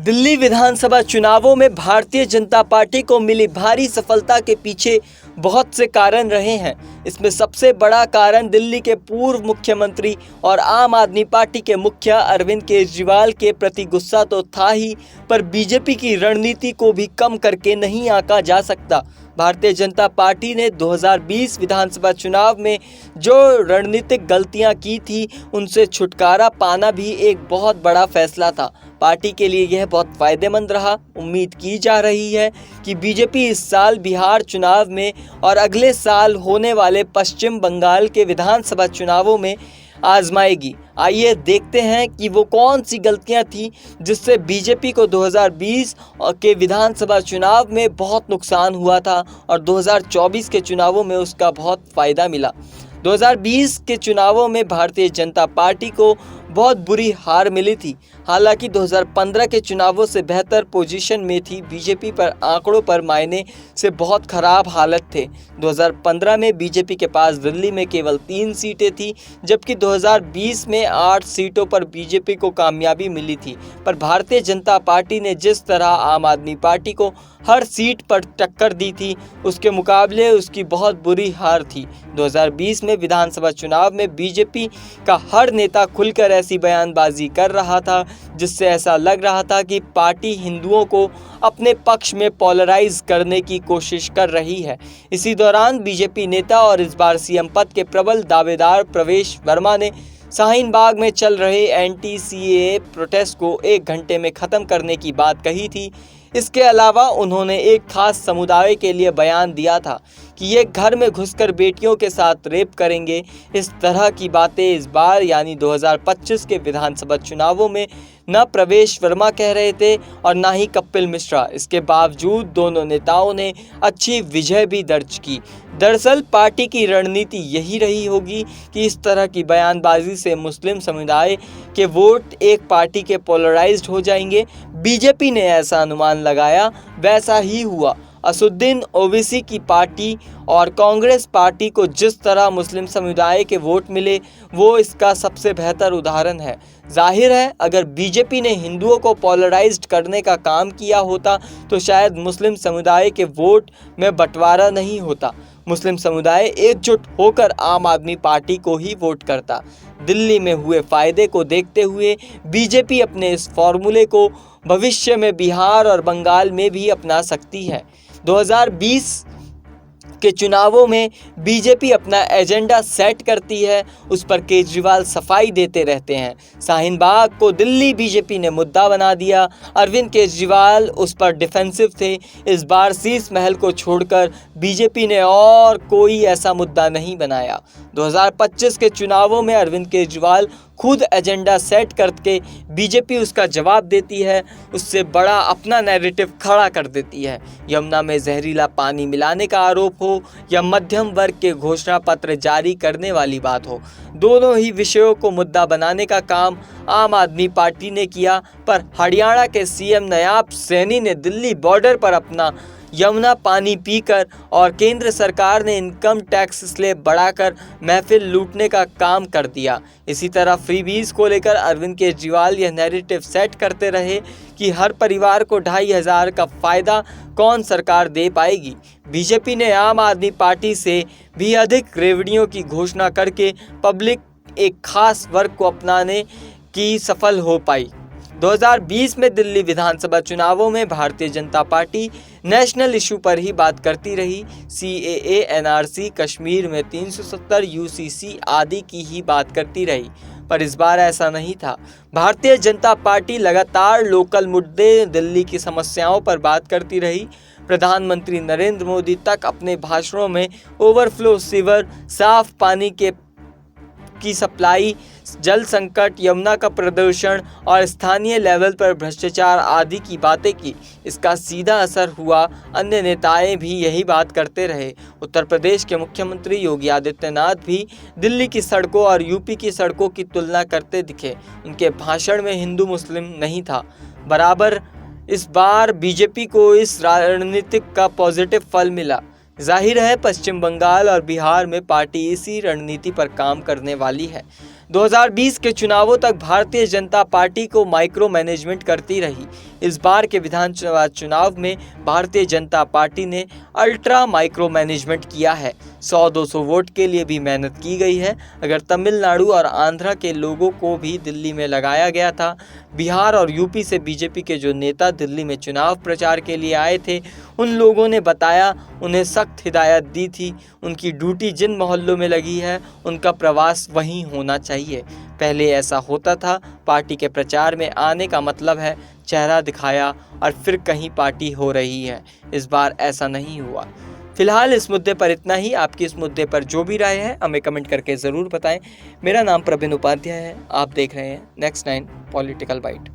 दिल्ली विधानसभा चुनावों में भारतीय जनता पार्टी को मिली भारी सफलता के पीछे बहुत से कारण रहे हैं। इसमें सबसे बड़ा कारण दिल्ली के पूर्व मुख्यमंत्री और आम आदमी पार्टी के मुखिया अरविंद केजरीवाल के प्रति गुस्सा तो था ही, पर बीजेपी की रणनीति को भी कम करके नहीं आंका जा सकता। भारतीय जनता पार्टी ने 2020 विधानसभा चुनाव में जो रणनीतिक गलतियां की थी, उनसे छुटकारा पाना भी एक बहुत बड़ा फैसला था। पार्टी के लिए यह बहुत फायदेमंद रहा। उम्मीद की जा रही है कि बीजेपी इस साल बिहार चुनाव में और अगले साल होने वाले पश्चिम बंगाल के विधानसभा चुनावों में आजमाएगी। आइए देखते हैं कि वो कौन सी गलतियां थी जिससे बीजेपी को 2020 के विधानसभा चुनाव में बहुत नुकसान हुआ था और 2024 के चुनावों में उसका बहुत फ़ायदा मिला। 2020 के चुनावों में भारतीय जनता पार्टी को बहुत बुरी हार मिली थी। हालांकि 2015 के चुनावों से बेहतर पोजीशन में थी। बीजेपी पर आंकड़ों पर मायने से बहुत खराब हालत थे। 2015 में बीजेपी के पास दिल्ली में केवल 3 सीटें थी, जबकि 2020 में 8 सीटों पर बीजेपी को कामयाबी मिली थी। पर भारतीय जनता पार्टी ने जिस तरह आम आदमी पार्टी को हर सीट पर टक्कर दी थी, उसके मुकाबले उसकी बहुत बुरी हार थी। 2020 में विधानसभा चुनाव में बीजेपी का हर नेता खुलकर ऐसी बयानबाजी कर रहा था जिससे ऐसा लग रहा था कि पार्टी हिंदुओं को अपने पक्ष में पोलराइज करने की कोशिश कर रही है। इसी दौरान बीजेपी नेता और इस बार सीएम पद के प्रबल दावेदार प्रवेश वर्मा ने शाहीन बाग में चल रहे एंटी सीएए प्रोटेस्ट को 1 घंटे में ख़त्म करने की बात कही थी। इसके अलावा उन्होंने एक खास समुदाय के लिए बयान दिया था कि ये घर में घुसकर बेटियों के साथ रेप करेंगे। इस तरह की बातें इस बार यानी 2025 के विधानसभा चुनावों में न प्रवेश वर्मा कह रहे थे और न ही कपिल मिश्रा। इसके बावजूद दोनों नेताओं ने अच्छी विजय भी दर्ज की। दरअसल पार्टी की रणनीति यही रही होगी कि इस तरह की बयानबाजी से मुस्लिम समुदाय के वोट एक पार्टी के पोलराइज्ड हो जाएंगे। बीजेपी ने ऐसा अनुमान लगाया, वैसा ही हुआ। असुद्दीन ओवैसी की पार्टी और कांग्रेस पार्टी को जिस तरह मुस्लिम समुदाय के वोट मिले, वो इसका सबसे बेहतर उदाहरण है। जाहिर है, अगर बीजेपी ने हिंदुओं को पोलराइज्ड करने का काम किया होता तो शायद मुस्लिम समुदाय के वोट में बंटवारा नहीं होता। मुस्लिम समुदाय एकजुट होकर आम आदमी पार्टी को ही वोट करता। दिल्ली में हुए फायदे को देखते हुए बीजेपी अपने इस फॉर्मूले को भविष्य में बिहार और बंगाल में भी अपना सकती है। 2020 के चुनावों में बीजेपी अपना एजेंडा सेट करती है, उस पर केजरीवाल सफाई देते रहते हैं। शाहीन बाग को दिल्ली बीजेपी ने मुद्दा बना दिया। अरविंद केजरीवाल उस पर डिफेंसिव थे। इस बार शीश महल को छोड़कर बीजेपी ने और कोई ऐसा मुद्दा नहीं बनाया। 2025 के चुनावों में अरविंद केजरीवाल खुद एजेंडा सेट करके बीजेपी उसका जवाब देती है, उससे बड़ा अपना नैरेटिव खड़ा कर देती है। यमुना में जहरीला पानी मिलाने का आरोप हो या मध्यम वर्ग के घोषणा पत्र जारी करने वाली बात हो, दोनों ही विषयों को मुद्दा बनाने का काम आम आदमी पार्टी ने किया। पर हरियाणा के सीएम नायब सैनी ने दिल्ली बॉर्डर पर अपना यमुना पानी पीकर और केंद्र सरकार ने इनकम टैक्स स्लैब बढ़ाकर महफिल लूटने का काम कर दिया। इसी तरह फ्रीबीज को लेकर अरविंद केजरीवाल यह नैरेटिव सेट करते रहे कि हर परिवार को 2,500 का फ़ायदा कौन सरकार दे पाएगी। बीजेपी ने आम आदमी पार्टी से भी अधिक रेवड़ियों की घोषणा करके पब्लिक एक खास वर्ग को अपनाने की सफल हो पाई। 2020 में दिल्ली विधानसभा चुनावों में Bharatiya Janata party national issue पर ही बात करती रही। सीएए, एनआरसी, कश्मीर में 370, यूसीसी आदि की ही बात करती रही। पर इस बार ऐसा नहीं था। भारतीय जनता पार्टी लगातार लोकल मुद्दे, दिल्ली की समस्याओं पर बात करती रही। प्रधानमंत्री नरेंद्र मोदी तक अपने भाषणों में ओवरफ्लो सीवर, साफ पानी की सप्लाई, जल संकट, यमुना का प्रदूषण और स्थानीय लेवल पर भ्रष्टाचार आदि की बातें की। इसका सीधा असर हुआ, अन्य नेताएं भी यही बात करते रहे। उत्तर प्रदेश के मुख्यमंत्री योगी आदित्यनाथ भी दिल्ली की सड़कों और यूपी की सड़कों की तुलना करते दिखे। उनके भाषण में हिंदू मुस्लिम नहीं था बराबर। इस बार बीजेपी को इस रणनीतिक का पॉजिटिव फल मिला। जाहिर है, पश्चिम बंगाल और बिहार में पार्टी इसी रणनीति पर काम करने वाली है। 2020 के चुनावों तक भारतीय जनता पार्टी को माइक्रो मैनेजमेंट करती रही। इस बार के विधानसभा चुनाव में भारतीय जनता पार्टी ने अल्ट्रा माइक्रो मैनेजमेंट किया है। 100-200 वोट के लिए भी मेहनत की गई है। अगर तमिलनाडु और आंध्र के लोगों को भी दिल्ली में लगाया गया था, बिहार और यूपी से बीजेपी के जो नेता दिल्ली में चुनाव प्रचार के लिए आए थे, उन लोगों ने बताया, उन्हें सख्त हिदायत दी थी, उनकी ड्यूटी जिन मोहल्लों में लगी है उनका प्रवास वहीं होना चाहिए। पहले ऐसा होता था, पार्टी के प्रचार में आने का मतलब है चेहरा दिखाया और फिर कहीं पार्टी हो रही है। इस बार ऐसा नहीं हुआ। फिलहाल इस मुद्दे पर इतना ही। आपकी इस मुद्दे पर जो भी राय है हमें कमेंट करके ज़रूर बताएं। मेरा नाम प्रवीण उपाध्याय है, आप देख रहे हैं नेक्स्ट 9 पॉलिटिकल बाइट।